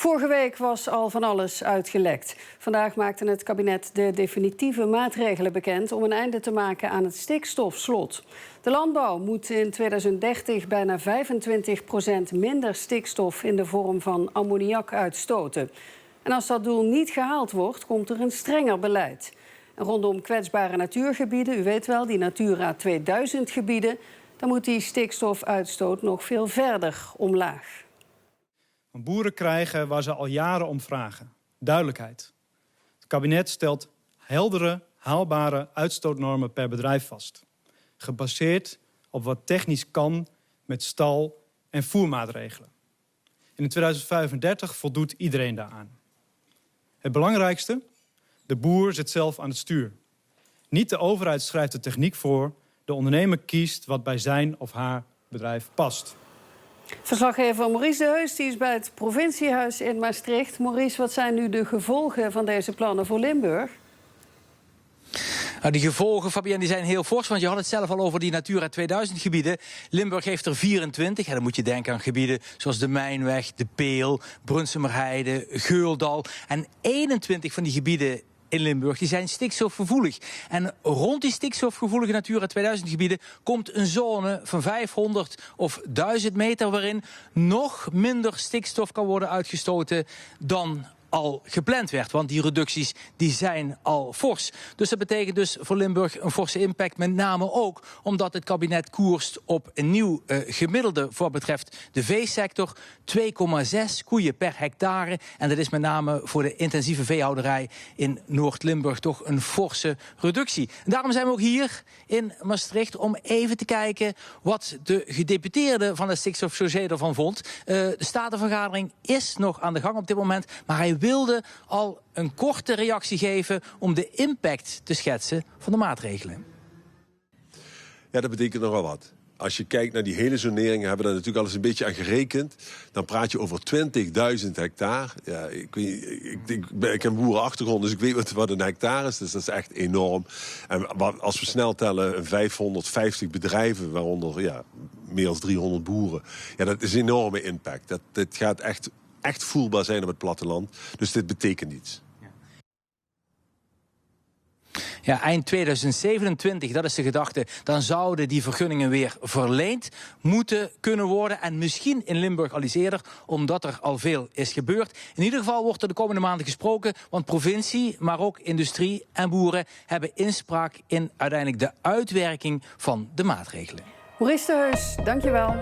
Vorige week was al van alles uitgelekt. Vandaag maakte het kabinet de definitieve maatregelen bekend om een einde te maken aan het stikstofslot. De landbouw moet in 2030 bijna 25% minder stikstof in de vorm van ammoniak uitstoten. En als dat doel niet gehaald wordt, komt er een strenger beleid. En rondom kwetsbare natuurgebieden, u weet wel, die Natura 2000 gebieden, dan moet die stikstofuitstoot nog veel verder omlaag. Boeren krijgen waar ze al jaren om vragen: duidelijkheid. Het kabinet stelt heldere, haalbare uitstootnormen per bedrijf vast. Gebaseerd op wat technisch kan met stal- en voermaatregelen. In 2035 voldoet iedereen daaraan. Het belangrijkste: de boer zit zelf aan het stuur. Niet de overheid schrijft de techniek voor. De ondernemer kiest wat bij zijn of haar bedrijf past. Verslaggever Maurice de Heus die is bij het provinciehuis in Maastricht. Maurice, wat zijn nu de gevolgen van deze plannen voor Limburg? Nou, die gevolgen, Fabienne, die zijn heel fors, want je had het zelf al over die Natura 2000 gebieden. Limburg heeft er 24. En dan moet je denken aan gebieden zoals de Mijnweg, de Peel, Brunsumerheide, Geuldal. En 21 van die gebieden in Limburg die zijn stikstofgevoelig. En rond die stikstofgevoelige Natura 2000 gebieden komt een zone van 500 of 1000 meter waarin nog minder stikstof kan worden uitgestoten dan al gepland werd. Want die reducties die zijn al fors. Dus dat betekent dus voor Limburg een forse impact. Met name ook omdat het kabinet koerst op een nieuw gemiddelde voor betreft de veesector. 2,6 koeien per hectare. En dat is met name voor de intensieve veehouderij in Noord-Limburg toch een forse reductie. En daarom zijn we ook hier in Maastricht om even te kijken wat de gedeputeerde van het stikstofdossier ervan vond. De statenvergadering is nog aan de gang op dit moment, maar hij wilde al een korte reactie geven om de impact te schetsen van de maatregelen. Ja, dat betekent nogal wat. Als je kijkt naar die hele zonering, hebben we daar natuurlijk al eens een beetje aan gerekend. Dan praat je over 20.000 hectare. Ja, ik heb een boerenachtergrond, dus ik weet wat een hectare is. Dus dat is echt enorm. En als we snel tellen, 550 bedrijven, waaronder meer dan 300 boeren. Ja, dat is een enorme impact. Dat gaat echt voelbaar zijn op het platteland. Dus dit betekent iets. Ja, eind 2027, dat is de gedachte. Dan zouden die vergunningen weer verleend moeten kunnen worden. En misschien in Limburg al iets eerder, omdat er al veel is gebeurd. In ieder geval wordt er de komende maanden gesproken. Want provincie, maar ook industrie en boeren hebben inspraak in uiteindelijk de uitwerking van de maatregelen. Maurice de Heus, dankjewel.